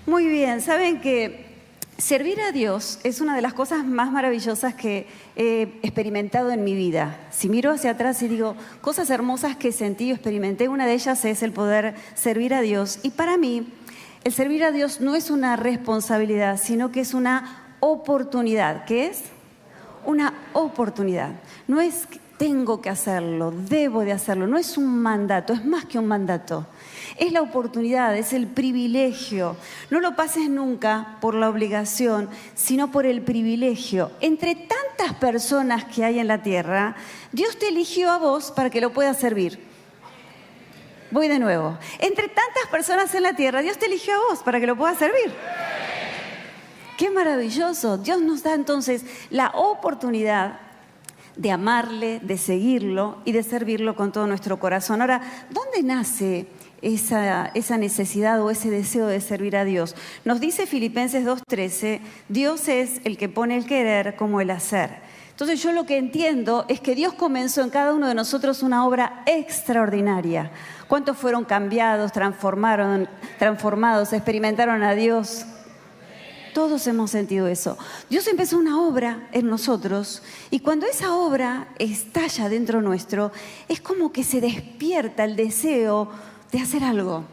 Muy bien, saben que servir a Dios es una de las cosas más maravillosas que he experimentado en mi vida. Si miro hacia atrás y digo, cosas hermosas que sentí y experimenté, una de ellas es el poder servir a Dios. Y para mí, el servir a Dios no es una responsabilidad, sino que es una oportunidad. ¿Qué es? Una oportunidad. No es que tengo que hacerlo, debo de hacerlo, no es un mandato, es más que un mandato. Es la oportunidad, es el privilegio. No lo pases nunca por la obligación, sino por el privilegio. Entre tantas personas que hay en la tierra, Dios te eligió a vos para que lo puedas servir. Voy de nuevo. Entre tantas personas en la tierra, Dios te eligió a vos para que lo puedas servir. ¡Qué maravilloso! Dios nos da entonces la oportunidad de amarle, de seguirlo y de servirlo con todo nuestro corazón. Ahora, ¿dónde nace esa necesidad o ese deseo de servir a Dios? Nos dice Filipenses 2:13, Dios es el que pone el querer como el hacer. Entonces yo lo que entiendo es que Dios comenzó en cada uno de nosotros una obra extraordinaria. ¿Cuántos fueron cambiados, transformados, experimentaron a Dios? Todos hemos sentido eso. Dios empezó una obra en nosotros y cuando esa obra estalla dentro nuestro, es como que se despierta el deseo de hacer algo.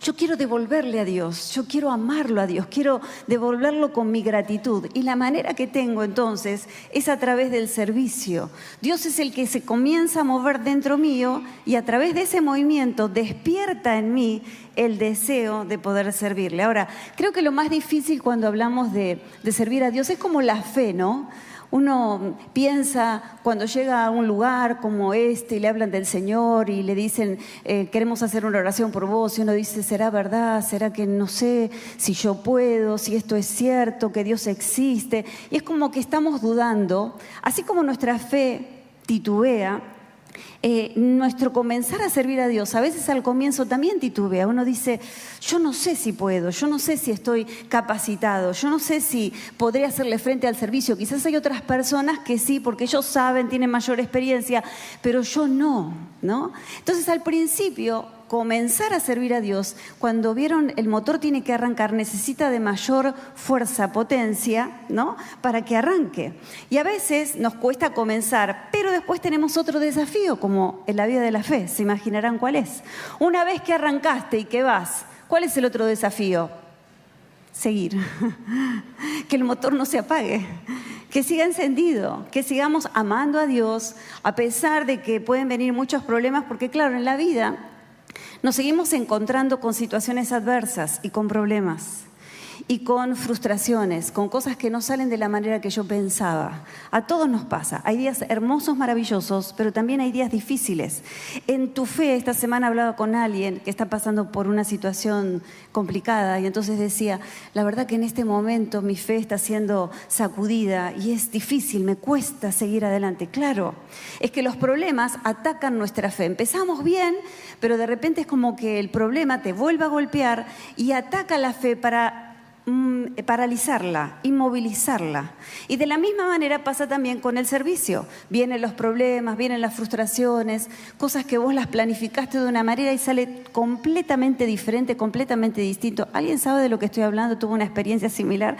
Yo quiero devolverle a Dios, yo quiero amarlo a Dios, quiero devolverlo con mi gratitud. Y la manera que tengo entonces es a través del servicio. Dios es el que se comienza a mover dentro mío y a través de ese movimiento despierta en mí el deseo de poder servirle. Ahora, creo que lo más difícil cuando hablamos de servir a Dios es como la fe, ¿no? Uno piensa cuando llega a un lugar como este y le hablan del Señor y le dicen queremos hacer una oración por vos y uno dice, ¿será verdad? ¿Será que no sé si yo puedo? ¿Si esto es cierto? ¿Que Dios existe? Y es como que estamos dudando, así como nuestra fe titubea. Nuestro comenzar a servir a Dios, a veces al comienzo también titubea. Uno dice, yo no sé si puedo, yo no sé si estoy capacitado, yo no sé si podré hacerle frente al servicio. Quizás hay otras personas que sí, porque ellos saben, tienen mayor experiencia, pero yo no, ¿no? Entonces al principio, comenzar a servir a Dios, cuando vieron el motor tiene que arrancar, necesita de mayor fuerza, potencia, ¿no? Para que arranque. Y a veces nos cuesta comenzar, pero después tenemos otro desafío, como en la vida de la fe. ¿Se imaginarán cuál es? Una vez que arrancaste y que vas, ¿cuál es el otro desafío? Seguir. Que el motor no se apague. Que siga encendido, que sigamos amando a Dios, a pesar de que pueden venir muchos problemas, porque claro, en la vida nos seguimos encontrando con situaciones adversas y con problemas y con frustraciones, con cosas que no salen de la manera que yo pensaba. A todos nos pasa. Hay días hermosos, maravillosos, pero también hay días difíciles. En tu fe, esta semana hablaba con alguien que está pasando por una situación complicada y entonces decía, la verdad que en este momento mi fe está siendo sacudida y es difícil, me cuesta seguir adelante. Claro, es que los problemas atacan nuestra fe. Empezamos bien, pero de repente es como que el problema te vuelve a golpear y ataca la fe para paralizarla, inmovilizarla. Y de la misma manera pasa también con el servicio. Vienen los problemas, vienen las frustraciones, cosas que vos las planificaste de una manera y sale completamente diferente, completamente distinto. ¿Alguien sabe de lo que estoy hablando? ¿Tuvo una experiencia similar?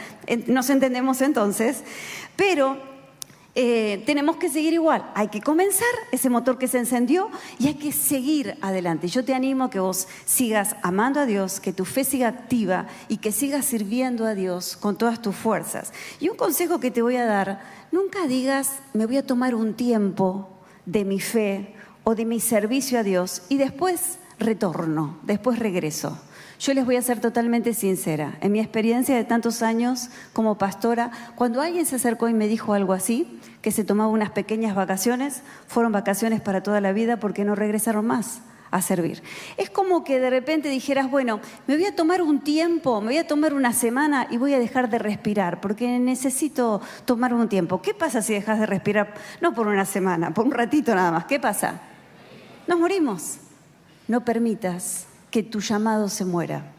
Nos entendemos entonces, pero tenemos que seguir igual. Hay que comenzar ese motor que se encendió y hay que seguir adelante. Yo te animo a que vos sigas amando a Dios, que tu fe siga activa y que sigas sirviendo a Dios con todas tus fuerzas. Y un consejo que te voy a dar, nunca digas, me voy a tomar un tiempo de mi fe o de mi servicio a Dios y después retorno, después regreso. Yo les voy a ser totalmente sincera. En mi experiencia de tantos años como pastora, cuando alguien se acercó y me dijo algo así, que se tomaba unas pequeñas vacaciones, fueron vacaciones para toda la vida porque no regresaron más a servir. Es como que de repente dijeras, bueno, me voy a tomar un tiempo, me voy a tomar una semana y voy a dejar de respirar porque necesito tomar un tiempo. ¿Qué pasa si dejas de respirar? No por una semana, por un ratito nada más. ¿Qué pasa? Nos morimos. No permitas que tu llamado se muera,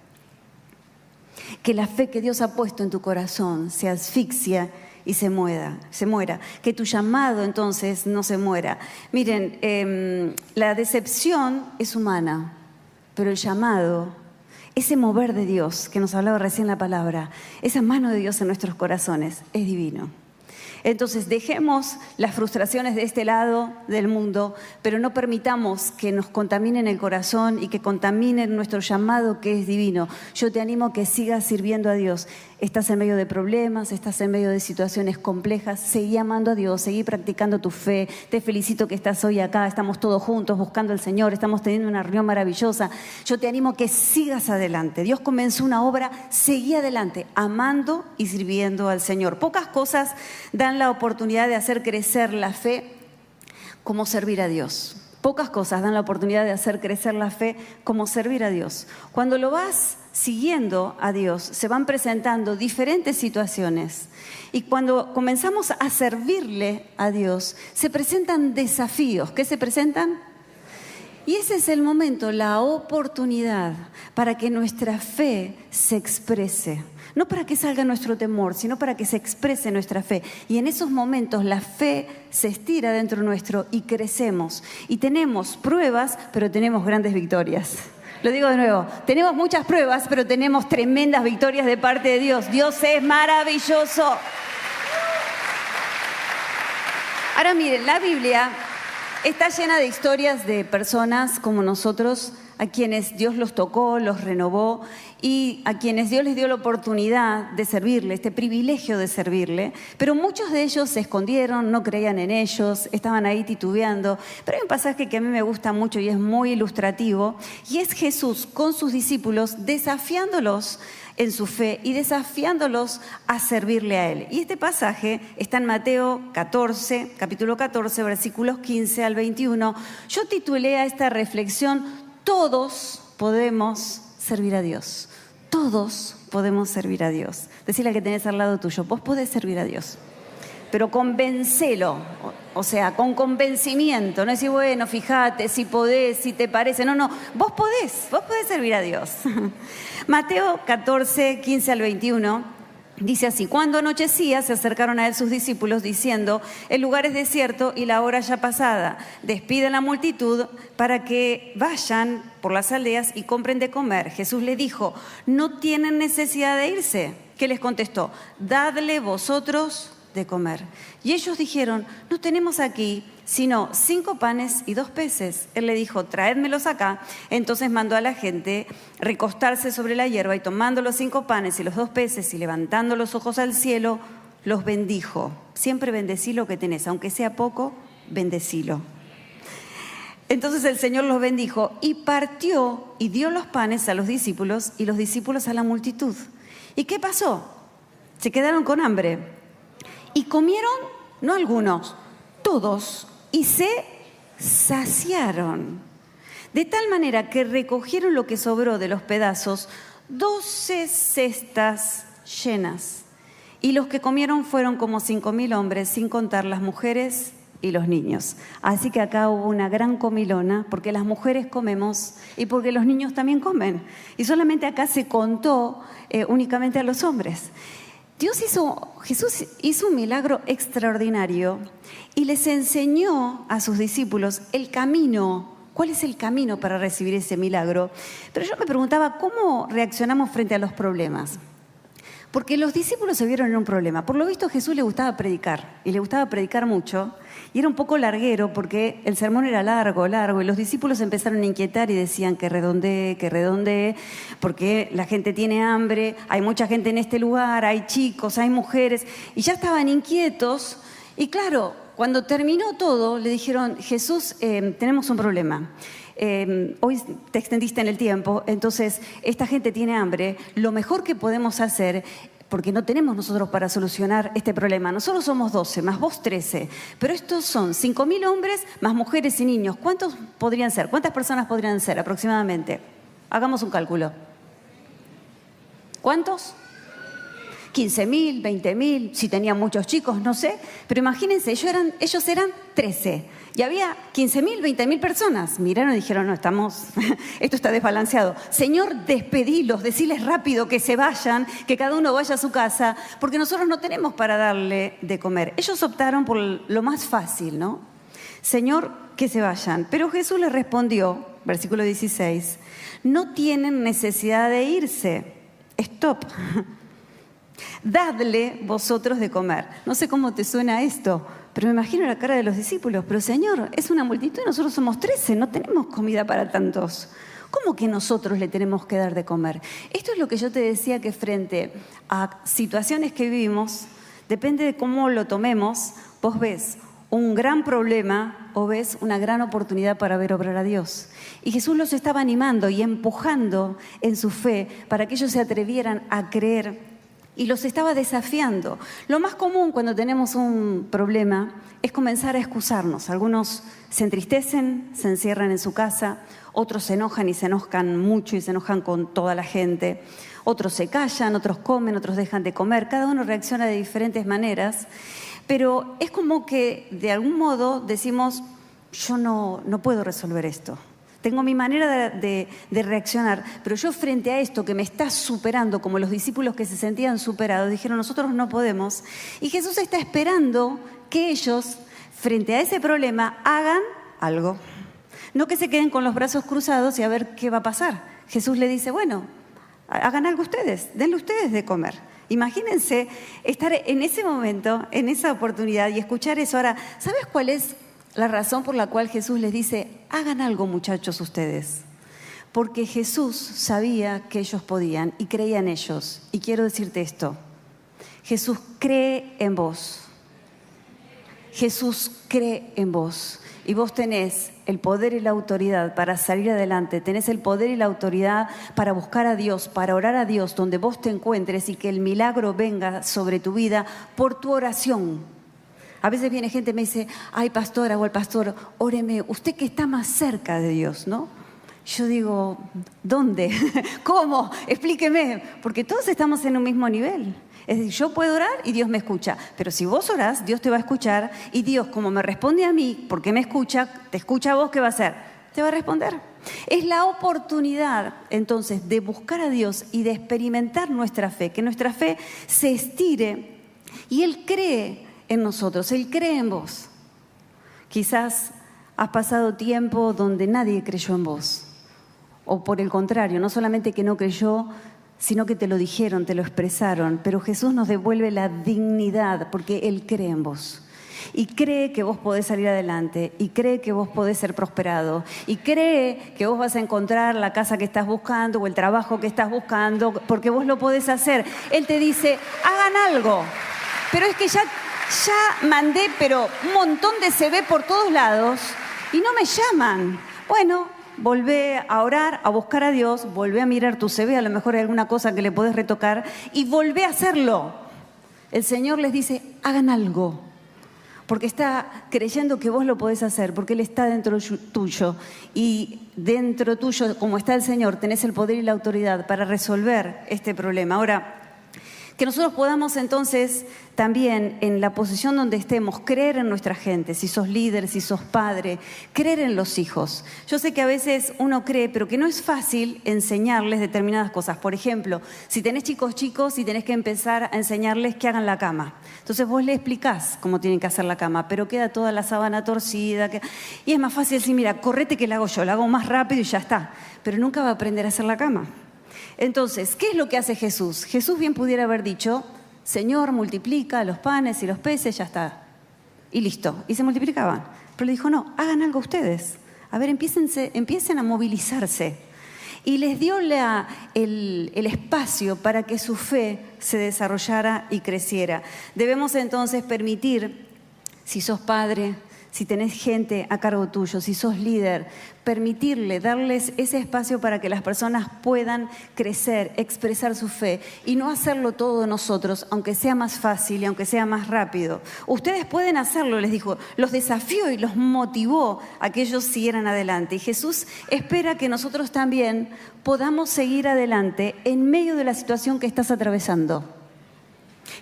que la fe que Dios ha puesto en tu corazón se asfixia y se muera, que tu llamado entonces no se muera. Miren, la decepción es humana, pero el llamado ese mover de Dios que nos hablaba recién la palabra, esa mano de Dios en nuestros corazones, es divino. Entonces dejemos las frustraciones de este lado del mundo, pero no permitamos que nos contaminen el corazón y que contaminen nuestro llamado que es divino. Yo te animo a que sigas sirviendo a Dios. Estás en medio de problemas, estás en medio de situaciones complejas, seguí amando a Dios, seguí practicando tu fe. Te felicito que estás hoy acá, estamos todos juntos buscando al Señor, estamos teniendo una reunión maravillosa. Yo te animo a que sigas adelante. Dios comenzó una obra, seguí adelante, amando y sirviendo al Señor. Pocas cosas dan la oportunidad de hacer crecer la fe como servir a Dios. Pocas cosas dan la oportunidad de hacer crecer la fe como servir a Dios. Cuando lo vas siguiendo a Dios, se van presentando diferentes situaciones. Y cuando comenzamos a servirle a Dios, se presentan desafíos. ¿Qué se presentan? Y ese es el momento, la oportunidad para que nuestra fe se exprese. No para que salga nuestro temor, sino para que se exprese nuestra fe. Y en esos momentos la fe se estira dentro nuestro y crecemos. Y tenemos pruebas, pero tenemos grandes victorias. Lo digo de nuevo, tenemos muchas pruebas, pero tenemos tremendas victorias de parte de Dios. Dios es maravilloso. Ahora miren, la Biblia está llena de historias de personas como nosotros, a quienes Dios los tocó, los renovó y a quienes Dios les dio la oportunidad de servirle, este privilegio de servirle, pero muchos de ellos se escondieron, no creían en ellos, estaban ahí titubeando. Pero hay un pasaje que a mí me gusta mucho y es muy ilustrativo, y es Jesús con sus discípulos desafiándolos en su fe y desafiándolos a servirle a Él. Y este pasaje está en Mateo 14, capítulo 14, versículos 15 al 21. Yo titulé a esta reflexión: todos podemos servir a Dios. Todos podemos servir a Dios. Decile al que tenés al lado tuyo, vos podés servir a Dios. Pero convencelo, o sea, con convencimiento. No decir, bueno, fíjate, si podés, si te parece. No, vos podés servir a Dios. Mateo 14, 15 al 21. Dice así: cuando anochecía se acercaron a él sus discípulos diciendo: el lugar es desierto y la hora ya pasada. Despide a la multitud para que vayan por las aldeas y compren de comer. Jesús le dijo: no tienen necesidad de irse. ¿Qué les contestó? Dadle vosotros de comer. Y ellos dijeron: no tenemos aquí sino 5 panes y 2 peces. Él le dijo: traédmelos acá. Entonces mandó a la gente recostarse sobre la hierba y tomando los 5 panes y los 2 peces y levantando los ojos al cielo, los bendijo. Siempre bendecí lo que tenés, aunque sea poco, bendecilo. Entonces el Señor los bendijo y partió y dio los panes a los discípulos y los discípulos a la multitud. ¿Y qué pasó? Se quedaron con hambre y comieron, no algunos, todos, y se saciaron. De tal manera que recogieron lo que sobró de los pedazos, 12 cestas llenas. Y los que comieron fueron como 5.000 hombres, sin contar las mujeres y los niños. Así que acá hubo una gran comilona, porque las mujeres comemos y porque los niños también comen. Y solamente acá se contó únicamente a los hombres. Jesús hizo un milagro extraordinario y les enseñó a sus discípulos el camino. ¿Cuál es el camino para recibir ese milagro? Pero yo me preguntaba, ¿cómo reaccionamos frente a los problemas? Porque los discípulos se vieron en un problema. Por lo visto a Jesús le gustaba predicar, y le gustaba predicar mucho, y era un poco larguero porque el sermón era largo, y los discípulos empezaron a inquietar y decían que redondee, porque la gente tiene hambre, hay mucha gente en este lugar, hay chicos, hay mujeres, y ya estaban inquietos. Y claro, cuando terminó todo, le dijeron: Jesús, tenemos un problema. Hoy te extendiste en el tiempo, entonces esta gente tiene hambre. Lo mejor que podemos hacer, porque no tenemos nosotros para solucionar este problema, nosotros somos 12, más vos 13, pero estos son 5.000 hombres, más mujeres y niños. ¿Cuántos podrían ser? ¿Cuántas personas podrían ser aproximadamente? Hagamos un cálculo. ¿Cuántos? 15.000, 20.000, si tenían muchos chicos, no sé. Pero imagínense, ellos eran 13 y había 15.000, 20.000 personas. Miraron y dijeron: no, esto está desbalanceado. Señor, despedilos, deciles rápido que se vayan, que cada uno vaya a su casa, porque nosotros no tenemos para darle de comer. Ellos optaron por lo más fácil, ¿no? Señor, que se vayan. Pero Jesús les respondió, versículo 16, no tienen necesidad de irse. Stop. Dadle vosotros de comer. No sé cómo te suena esto, pero me imagino la cara de los discípulos. Pero Señor, es una multitud y nosotros somos 13, no tenemos comida para tantos. ¿Cómo que nosotros le tenemos que dar de comer? Esto es lo que yo te decía, que frente a situaciones que vivimos, depende de cómo lo tomemos, vos ves un gran problema o ves una gran oportunidad para ver obrar a Dios. Y Jesús los estaba animando y empujando en su fe para que ellos se atrevieran a creer, y los estaba desafiando. Lo más común cuando tenemos un problema es comenzar a excusarnos. Algunos se entristecen, se encierran en su casa, otros se enojan y se enojan mucho y se enojan con toda la gente. Otros se callan, otros comen, otros dejan de comer. Cada uno reacciona de diferentes maneras. Pero es como que de algún modo decimos, yo no puedo resolver esto. Tengo mi manera de reaccionar, pero yo frente a esto que me está superando, como los discípulos que se sentían superados, dijeron, nosotros no podemos. Y Jesús está esperando que ellos, frente a ese problema, hagan algo. No que se queden con los brazos cruzados y a ver qué va a pasar. Jesús le dice, bueno, hagan algo ustedes, denle ustedes de comer. Imagínense estar en ese momento, en esa oportunidad y escuchar eso. Ahora, ¿sabes cuál es la razón por la cual Jesús les dice, hagan algo muchachos ustedes? Porque Jesús sabía que ellos podían y creía en ellos. Y quiero decirte esto, Jesús cree en vos. Jesús cree en vos. Y vos tenés el poder y la autoridad para salir adelante, tenés el poder y la autoridad para buscar a Dios, para orar a Dios donde vos te encuentres y que el milagro venga sobre tu vida por tu oración. A veces viene gente y me dice, ay pastora o el pastor, óreme, usted que está más cerca de Dios, ¿no? Yo digo, ¿dónde? ¿Cómo? Explíqueme, porque todos estamos en un mismo nivel. Es decir, yo puedo orar y Dios me escucha, pero si vos orás, Dios te va a escuchar y Dios, como me responde a mí, porque me escucha, te escucha a vos, ¿qué va a hacer? Te va a responder. Es la oportunidad, entonces, de buscar a Dios y de experimentar nuestra fe, que nuestra fe se estire y Él cree en nosotros, Él cree en vos. Quizás has pasado tiempo donde nadie creyó en vos, o por el contrario, no solamente que no creyó, sino que te lo dijeron, te lo expresaron, pero Jesús nos devuelve la dignidad porque Él cree en vos. Y cree que vos podés salir adelante, y cree que vos podés ser prosperado, y cree que vos vas a encontrar la casa que estás buscando o el trabajo que estás buscando, porque vos lo podés hacer. Él te dice, hagan algo, pero es que ya mandé, pero un montón de CV por todos lados y no me llaman. Bueno, volvé a orar, a buscar a Dios, volvé a mirar tu CV, a lo mejor hay alguna cosa que le podés retocar y volvé a hacerlo. El Señor les dice, hagan algo, porque está creyendo que vos lo podés hacer, porque Él está dentro tuyo y dentro tuyo, como está el Señor, tenés el poder y la autoridad para resolver este problema. Ahora, que nosotros podamos entonces también en la posición donde estemos creer en nuestra gente, si sos líder, si sos padre, creer en los hijos. Yo sé que a veces uno cree, pero que no es fácil enseñarles determinadas cosas. Por ejemplo, si tenés chicos y tenés que empezar a enseñarles que hagan la cama. Entonces vos le explicás cómo tienen que hacer la cama, pero queda toda la sábana torcida. Y es más fácil decir, mira, correte que la hago yo, la hago más rápido y ya está. Pero nunca va a aprender a hacer la cama. Entonces, ¿qué es lo que hace Jesús? Jesús bien pudiera haber dicho, Señor, multiplica los panes y los peces, ya está. Y listo, y se multiplicaban. Pero le dijo, no, hagan algo ustedes. A ver, empiecen a movilizarse. Y les dio el espacio para que su fe se desarrollara y creciera. Debemos entonces permitir, si sos padre, si tenés gente a cargo tuyo, si sos líder, permitirle, darles ese espacio para que las personas puedan crecer, expresar su fe y no hacerlo todo nosotros, aunque sea más fácil y aunque sea más rápido. Ustedes pueden hacerlo, les dijo, los desafió y los motivó a que ellos siguieran adelante. Y Jesús espera que nosotros también podamos seguir adelante en medio de la situación que estás atravesando.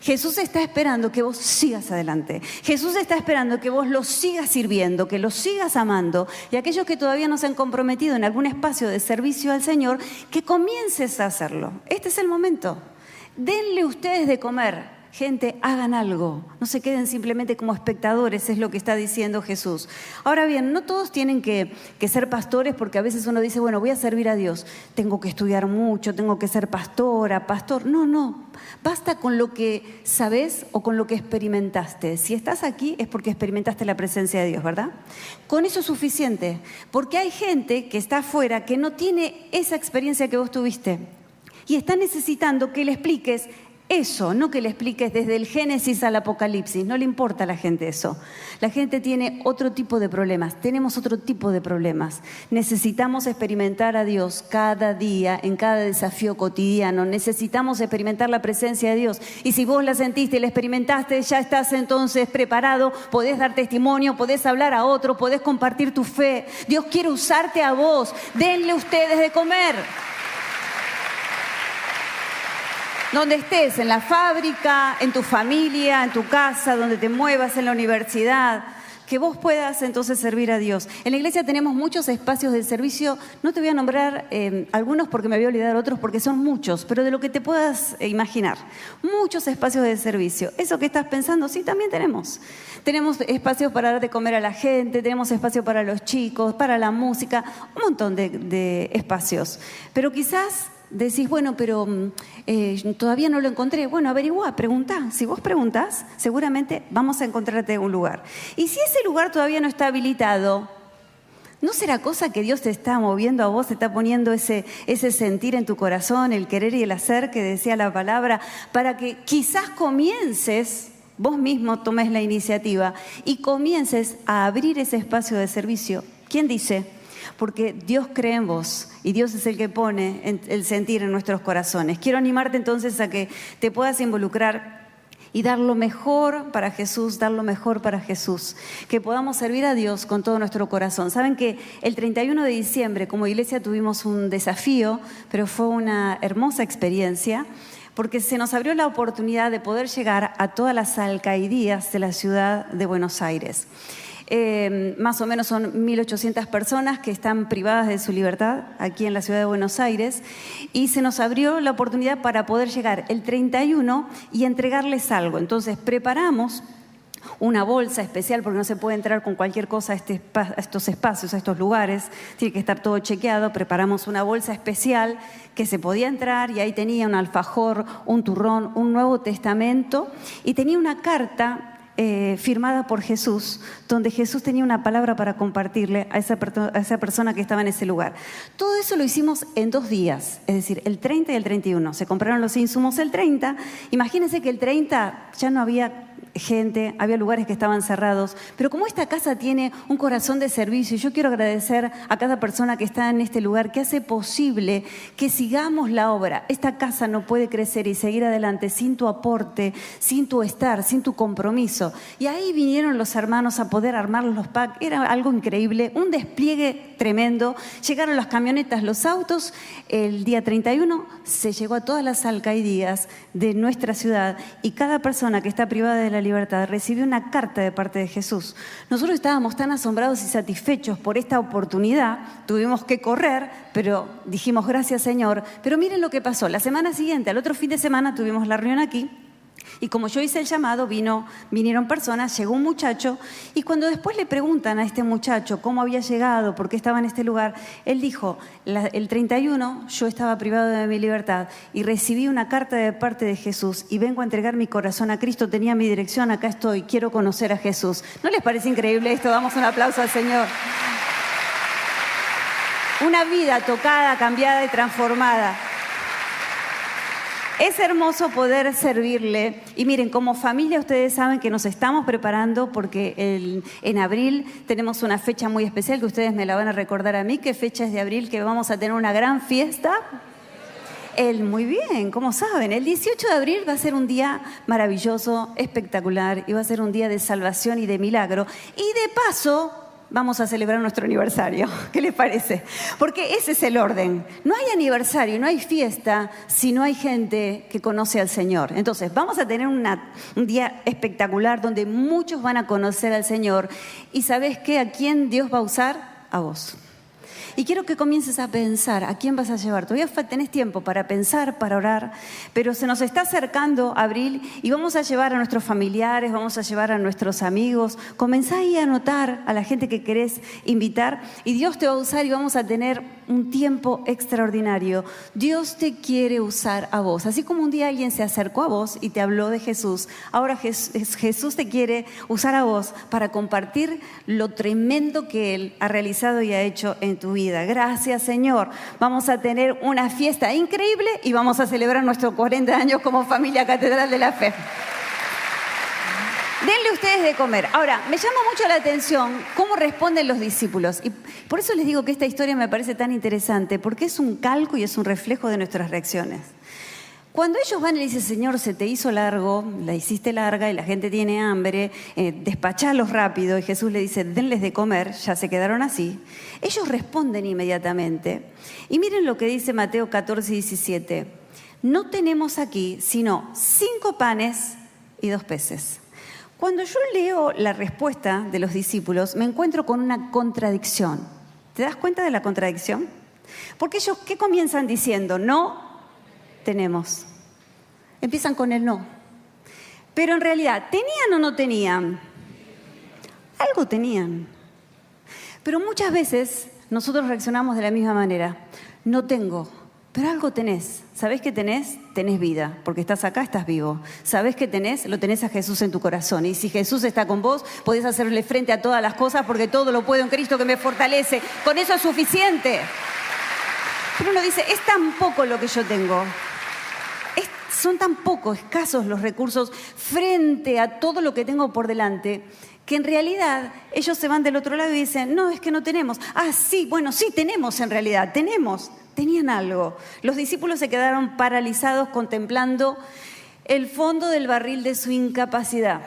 Jesús está esperando que vos sigas adelante. Jesús está esperando que vos los sigas sirviendo, que los sigas amando. Y aquellos que todavía no se han comprometido en algún espacio de servicio al Señor, que comiences a hacerlo. Este es el momento. Denle ustedes de comer. Gente, hagan algo, no se queden simplemente como espectadores, es lo que está diciendo Jesús. Ahora bien, no todos tienen que ser pastores, porque a veces uno dice, bueno, voy a servir a Dios, tengo que estudiar mucho, tengo que ser pastora, pastor. No, basta con lo que sabes o con lo que experimentaste. Si estás aquí es porque experimentaste la presencia de Dios, ¿verdad? Con eso es suficiente, porque hay gente que está afuera que no tiene esa experiencia que vos tuviste y está necesitando que le expliques eso, no que le expliques desde el Génesis al Apocalipsis. No le importa a la gente eso. La gente tiene otro tipo de problemas, tenemos otro tipo de problemas. Necesitamos experimentar a Dios cada día, en cada desafío cotidiano. Necesitamos experimentar la presencia de Dios. Y si vos la sentiste y la experimentaste, ya estás entonces preparado, podés dar testimonio, podés hablar a otro, podés compartir tu fe. Dios quiere usarte a vos. Denle ustedes de comer. Donde estés, en la fábrica, en tu familia, en tu casa, donde te muevas, en la universidad, que vos puedas entonces servir a Dios. En la iglesia tenemos muchos espacios de servicio. No te voy a nombrar algunos porque me voy a olvidar otros, porque son muchos, pero de lo que te puedas imaginar. Muchos espacios de servicio. Eso que estás pensando, sí, también tenemos. Tenemos espacios para dar de comer a la gente, tenemos espacio para los chicos, para la música, un montón de espacios. Pero quizás decís, bueno, pero todavía no lo encontré. Bueno, averiguá, preguntá. Si vos preguntás, seguramente vamos a encontrarte un lugar. Y si ese lugar todavía no está habilitado, ¿no será cosa que Dios te está moviendo a vos, te está poniendo ese sentir en tu corazón, el querer y el hacer que decía la palabra, para que quizás comiences, vos mismo tomes la iniciativa y comiences a abrir ese espacio de servicio? ¿Quién dice? Porque Dios cree en vos y Dios es el que pone el sentir en nuestros corazones. Quiero animarte entonces a que te puedas involucrar y dar lo mejor para Jesús, dar lo mejor para Jesús. Que podamos servir a Dios con todo nuestro corazón. Saben que el 31 de diciembre como iglesia tuvimos un desafío, pero fue una hermosa experiencia, porque se nos abrió la oportunidad de poder llegar a todas las alcaldías de la ciudad de Buenos Aires. Más o menos son 1.800 personas que están privadas de su libertad aquí en la ciudad de Buenos Aires, y se nos abrió la oportunidad para poder llegar el 31 y entregarles algo. Entonces preparamos una bolsa especial, porque no se puede entrar con cualquier cosa a estos espacios, a estos lugares, tiene que estar todo chequeado. Preparamos una bolsa especial que se podía entrar y ahí tenía un alfajor, un turrón, un Nuevo Testamento, y tenía una carta firmada por Jesús, donde Jesús tenía una palabra para compartirle a esa persona que estaba en ese lugar. Todo eso lo hicimos en 2 días, es decir, el 30 y el 31. Se compraron los insumos el 30. Imagínense que el 30 ya no había gente, había lugares que estaban cerrados, pero como esta casa tiene un corazón de servicio, y yo quiero agradecer a cada persona que está en este lugar, que hace posible que sigamos la obra. Esta casa no puede crecer y seguir adelante sin tu aporte, sin tu estar, sin tu compromiso. Y ahí vinieron los hermanos a poder armar los packs. Era algo increíble, un despliegue tremendo. Llegaron las camionetas, los autos. El día 31 se llegó a todas las alcaldías de nuestra ciudad, y cada persona que está privada de la libertad recibió una carta de parte de Jesús. Nosotros estábamos tan asombrados y satisfechos por esta oportunidad, tuvimos que correr, pero dijimos gracias Señor. Pero miren lo que pasó, la semana siguiente, al otro fin de semana, tuvimos la reunión aquí, y como yo hice el llamado, vinieron personas, llegó un muchacho, y cuando después le preguntan a este muchacho cómo había llegado, por qué estaba en este lugar, él dijo, el 31 yo estaba privado de mi libertad y recibí una carta de parte de Jesús y vengo a entregar mi corazón a Cristo, tenía mi dirección, acá estoy, quiero conocer a Jesús. ¿No les parece increíble esto? Damos un aplauso al Señor. Una vida tocada, cambiada y transformada. Es hermoso poder servirle. Y miren, como familia ustedes saben que nos estamos preparando porque en abril tenemos una fecha muy especial que ustedes me la van a recordar a mí. ¿Qué fecha es de abril? Que vamos a tener una gran fiesta. Muy bien, como saben, el 18 de abril va a ser un día maravilloso, espectacular, y va a ser un día de salvación y de milagro. Y de paso vamos a celebrar nuestro aniversario. ¿Qué les parece? Porque ese es el orden. No hay aniversario, no hay fiesta si no hay gente que conoce al Señor. Entonces, vamos a tener un día espectacular donde muchos van a conocer al Señor. ¿Y sabés qué? ¿A quién Dios va a usar? A vos. Y quiero que comiences a pensar a quién vas a llevar. Todavía tenés tiempo para pensar, para orar, pero se nos está acercando abril y vamos a llevar a nuestros familiares, vamos a llevar a nuestros amigos. Comenzá ahí a anotar a la gente que querés invitar y Dios te va a usar y vamos a tener un tiempo extraordinario. Dios te quiere usar a vos. Así como un día alguien se acercó a vos y te habló de Jesús, ahora Jesús te quiere usar a vos para compartir lo tremendo que Él ha realizado y ha hecho en tu vida. Gracias, Señor. Vamos a tener una fiesta increíble y vamos a celebrar nuestros 40 años como familia Catedral de la Fe. Denle ustedes de comer. Ahora, me llama mucho la atención cómo responden los discípulos. Y por eso les digo que esta historia me parece tan interesante, porque es un calco y es un reflejo de nuestras reacciones. Cuando ellos van y le dicen, Señor, se te hizo largo, la hiciste larga y la gente tiene hambre, despachalos rápido. Y Jesús le dice, denles de comer, ya se quedaron así. Ellos responden inmediatamente. Y miren lo que dice Mateo 14, 17. No tenemos aquí sino 5 panes y 2 peces. Cuando yo leo la respuesta de los discípulos, me encuentro con una contradicción. ¿Te das cuenta de la contradicción? Porque ellos, ¿qué comienzan diciendo? No tenemos. Empiezan con el no. Pero en realidad, ¿tenían o no tenían? Algo tenían. Pero muchas veces nosotros reaccionamos de la misma manera. No tengo, pero algo tenés. ¿Sabés qué tenés? Tenés vida, porque estás acá, estás vivo. ¿Sabés qué tenés? Lo tenés a Jesús en tu corazón. Y si Jesús está con vos, podés hacerle frente a todas las cosas, porque todo lo puedo en Cristo que me fortalece. Con eso es suficiente. Pero uno dice, es tan poco lo que yo tengo. Son tan pocos, escasos los recursos frente a todo lo que tengo por delante, que en realidad ellos se van del otro lado y dicen, no, es que no tenemos. Ah, sí, bueno, sí tenemos en realidad, tenían algo. Los discípulos se quedaron paralizados contemplando el fondo del barril de su incapacidad.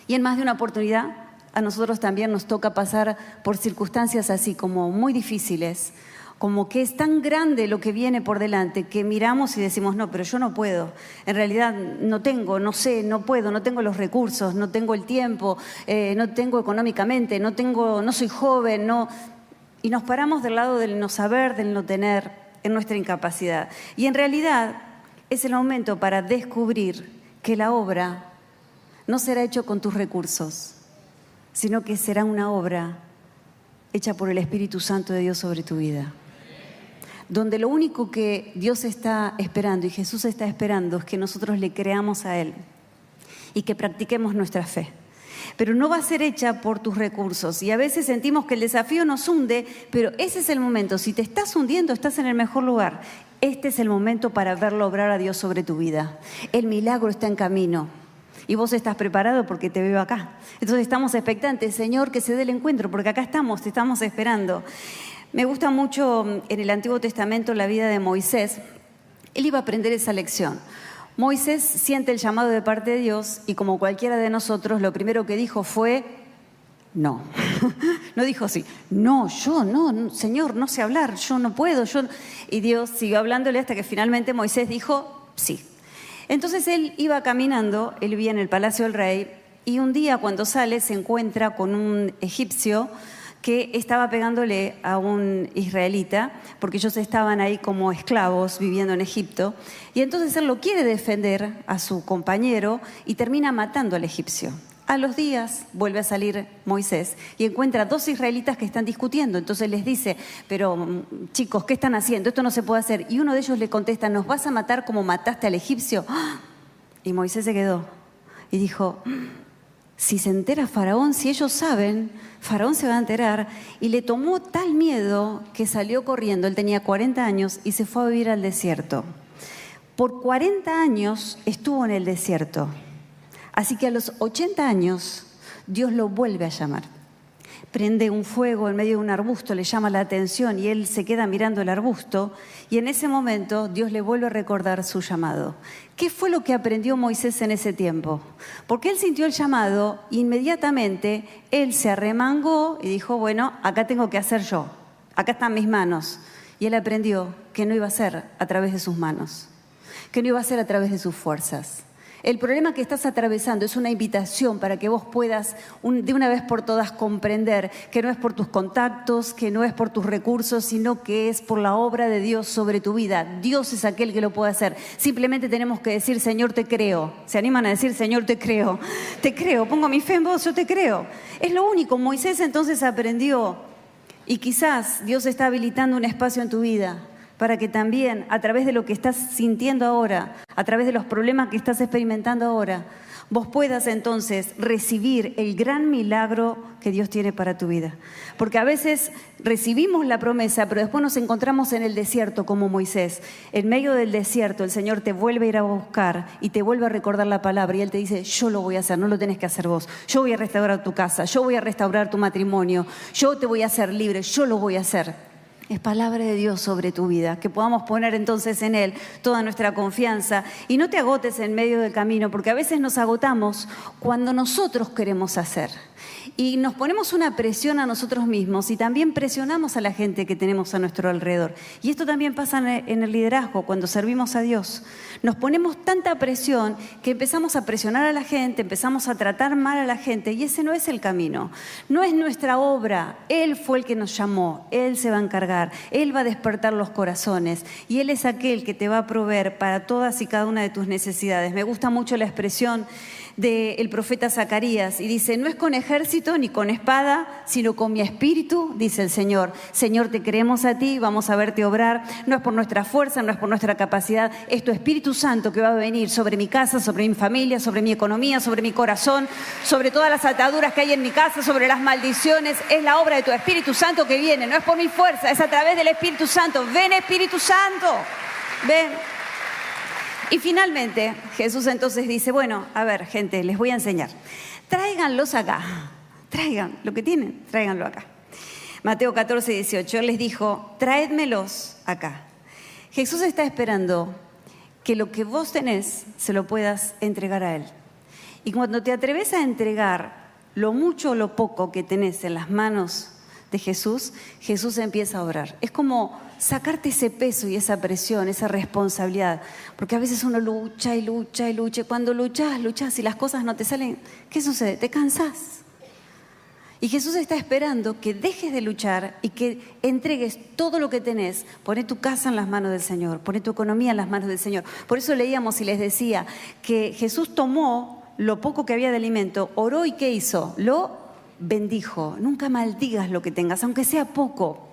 Y en más de una oportunidad, a nosotros también nos toca pasar por circunstancias así como muy difíciles, como que es tan grande lo que viene por delante que miramos y decimos, no, pero yo no puedo. En realidad no tengo, no sé, no puedo, no tengo los recursos, no tengo el tiempo, no tengo económicamente, no soy joven, no. Y nos paramos del lado del no saber, del no tener, en nuestra incapacidad. Y en realidad es el momento para descubrir que la obra no será hecha con tus recursos, sino que será una obra hecha por el Espíritu Santo de Dios sobre tu vida. Donde lo único que Dios está esperando y Jesús está esperando es que nosotros le creamos a Él y que practiquemos nuestra fe. Pero no va a ser hecha por tus recursos. Y a veces sentimos que el desafío nos hunde, pero ese es el momento. Si te estás hundiendo, estás en el mejor lugar. Este es el momento para verlo obrar a Dios sobre tu vida. El milagro está en camino. Y vos estás preparado porque te veo acá. Entonces estamos expectantes, Señor, que se dé el encuentro, porque acá estamos, te estamos esperando. Me gusta mucho en el Antiguo Testamento la vida de Moisés. Él iba a aprender esa lección. Moisés siente el llamado de parte de Dios y como cualquiera de nosotros, lo primero que dijo fue no. No dijo sí. No, yo no, Señor, no sé hablar, yo no puedo. Y Dios siguió hablándole hasta que finalmente Moisés dijo sí. Entonces él iba caminando, él vivía en el palacio del rey y un día cuando sale se encuentra con un egipcio que estaba pegándole a un israelita, porque ellos estaban ahí como esclavos viviendo en Egipto, y entonces él lo quiere defender a su compañero y termina matando al egipcio. A los días vuelve a salir Moisés y encuentra 2 israelitas que están discutiendo. Entonces les dice, pero chicos, ¿qué están haciendo? Esto no se puede hacer. Y uno de ellos le contesta, ¿nos vas a matar como mataste al egipcio? Y Moisés se quedó y dijo, si se entera Faraón, si ellos saben, Faraón se va a enterar. Y le tomó tal miedo que salió corriendo. Él tenía 40 años y se fue a vivir al desierto. Por 40 años estuvo en el desierto. Así que a los 80 años Dios lo vuelve a llamar. Prende un fuego en medio de un arbusto, le llama la atención y él se queda mirando el arbusto y en ese momento Dios le vuelve a recordar su llamado. ¿Qué fue lo que aprendió Moisés en ese tiempo? Porque él sintió el llamado, inmediatamente él se arremangó y dijo, bueno, acá tengo que hacer yo, acá están mis manos. Y él aprendió que no iba a ser a través de sus manos, que no iba a ser a través de sus fuerzas, El problema que estás atravesando es una invitación para que vos puedas de una vez por todas comprender que no es por tus contactos, que no es por tus recursos, sino que es por la obra de Dios sobre tu vida. Dios es aquel que lo puede hacer. Simplemente tenemos que decir, Señor, te creo. ¿Se animan a decir, Señor, te creo? Te creo, pongo mi fe en vos, yo te creo. Es lo único. Moisés entonces aprendió y quizás Dios está habilitando un espacio en tu vida para que también, a través de lo que estás sintiendo ahora, a través de los problemas que estás experimentando ahora, vos puedas entonces recibir el gran milagro que Dios tiene para tu vida. Porque a veces recibimos la promesa, pero después nos encontramos en el desierto como Moisés. En medio del desierto el Señor te vuelve a ir a buscar y te vuelve a recordar la palabra y Él te dice, yo lo voy a hacer, no lo tenés que hacer vos. Yo voy a restaurar tu casa, yo voy a restaurar tu matrimonio, yo te voy a hacer libre, yo lo voy a hacer. Es palabra de Dios sobre tu vida, que podamos poner entonces en Él toda nuestra confianza y no te agotes en medio del camino, porque a veces nos agotamos cuando nosotros queremos hacer y nos ponemos una presión a nosotros mismos y también presionamos a la gente que tenemos a nuestro alrededor. Y esto también pasa en el liderazgo, cuando servimos a Dios. Nos ponemos tanta presión que empezamos a presionar a la gente, empezamos a tratar mal a la gente y ese no es el camino, no es nuestra obra. Él fue el que nos llamó, Él se va a encargar, Él va a despertar los corazones y Él es aquel que te va a proveer para todas y cada una de tus necesidades. Me gusta mucho la expresión del profeta Zacarías y dice, no es con ejército ni con espada, sino con mi espíritu, dice el Señor. Señor, te creemos a ti, vamos a verte obrar, no es por nuestra fuerza, no es por nuestra capacidad, es tu Espíritu Santo que va a venir sobre mi casa, sobre mi familia, sobre mi economía, sobre mi corazón, sobre todas las ataduras que hay en mi casa, sobre las maldiciones. Es la obra de tu Espíritu Santo que viene, no es por mi fuerza, es a través del Espíritu Santo. Ven, Espíritu Santo, ven. Y finalmente Jesús entonces dice, bueno, a ver, gente, les voy a enseñar. Tráiganlos acá, traigan lo que tienen, tráiganlo acá. Mateo 14, 18, Él les dijo, tráedmelos acá. Jesús está esperando que lo que vos tenés se lo puedas entregar a Él. Y cuando te atreves a entregar lo mucho o lo poco que tenés en las manos de Jesús, Jesús empieza a obrar. Es como sacarte ese peso y esa presión, esa responsabilidad. Porque a veces uno lucha y lucha y lucha. Y cuando luchas y las cosas no te salen, ¿qué sucede? Te cansás. Y Jesús está esperando que dejes de luchar y que entregues todo lo que tenés. Poné tu casa en las manos del Señor, poné tu economía en las manos del Señor. Por eso leíamos y les decía que Jesús tomó lo poco que había de alimento, oró y ¿qué hizo? Lo bendijo. Nunca maldigas lo que tengas, aunque sea poco.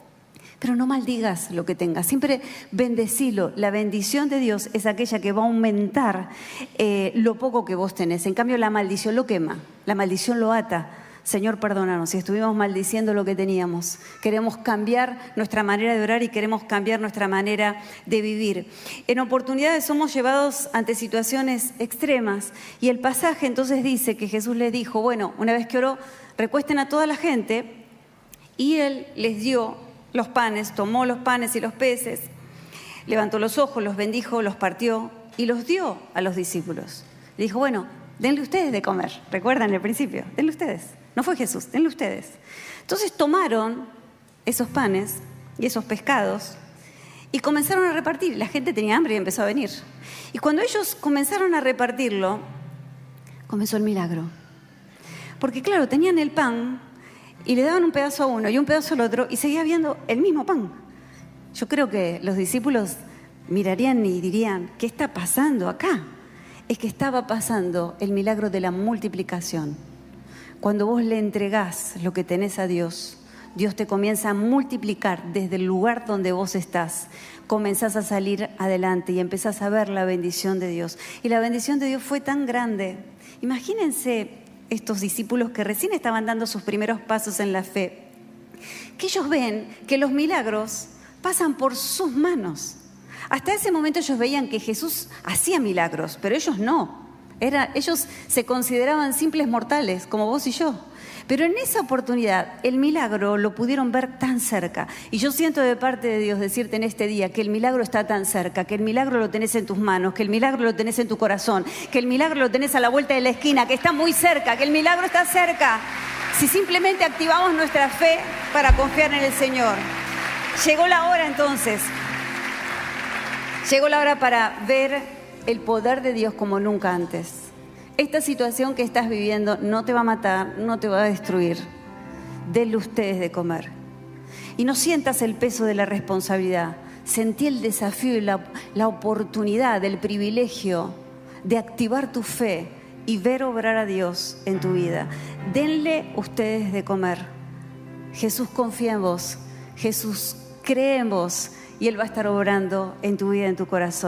Pero no maldigas lo que tengas, siempre bendecilo. La bendición de Dios es aquella que va a aumentar lo poco que vos tenés. En cambio, la maldición lo quema, la maldición lo ata. Señor, perdónanos si estuvimos maldiciendo lo que teníamos. Queremos cambiar nuestra manera de orar y queremos cambiar nuestra manera de vivir. En oportunidades somos llevados ante situaciones extremas y el pasaje entonces dice que Jesús les dijo, bueno, una vez que oró, recuesten a toda la gente y Él les dio los panes, tomó los panes y los peces, levantó los ojos, los bendijo, los partió y los dio a los discípulos. Le dijo, bueno, denle ustedes de comer. ¿Recuerdan el principio? Denle ustedes. No fue Jesús, denle ustedes. Entonces tomaron esos panes y esos pescados y comenzaron a repartir. La gente tenía hambre y empezó a venir. Y cuando ellos comenzaron a repartirlo, comenzó el milagro. Porque claro, tenían el pan y le daban un pedazo a uno y un pedazo al otro y seguía habiendo el mismo pan. Yo creo que los discípulos mirarían y dirían, ¿qué está pasando acá? Es que estaba pasando el milagro de la multiplicación. Cuando vos le entregás lo que tenés a Dios, Dios te comienza a multiplicar desde el lugar donde vos estás. Comenzás a salir adelante y empezás a ver la bendición de Dios. Y la bendición de Dios fue tan grande. Imagínense estos discípulos que recién estaban dando sus primeros pasos en la fe, que ellos ven que los milagros pasan por sus manos. Hasta ese momento ellos veían que Jesús hacía milagros, pero ellos no. Ellos se consideraban simples mortales, como vos y yo. Pero en esa oportunidad, el milagro lo pudieron ver tan cerca. Y yo siento de parte de Dios decirte en este día que el milagro está tan cerca, que el milagro lo tenés en tus manos, que el milagro lo tenés en tu corazón, que el milagro lo tenés a la vuelta de la esquina, que está muy cerca, que el milagro está cerca. Si simplemente activamos nuestra fe para confiar en el Señor. Llegó la hora entonces. Llegó la hora para ver el poder de Dios como nunca antes. Esta situación que estás viviendo no te va a matar, no te va a destruir. Denle ustedes de comer. Y no sientas el peso de la responsabilidad. Sentí el desafío y la oportunidad, el privilegio de activar tu fe y ver obrar a Dios en tu vida. Denle ustedes de comer. Jesús confía en vos. Jesús cree en vos y Él va a estar obrando en tu vida, en tu corazón.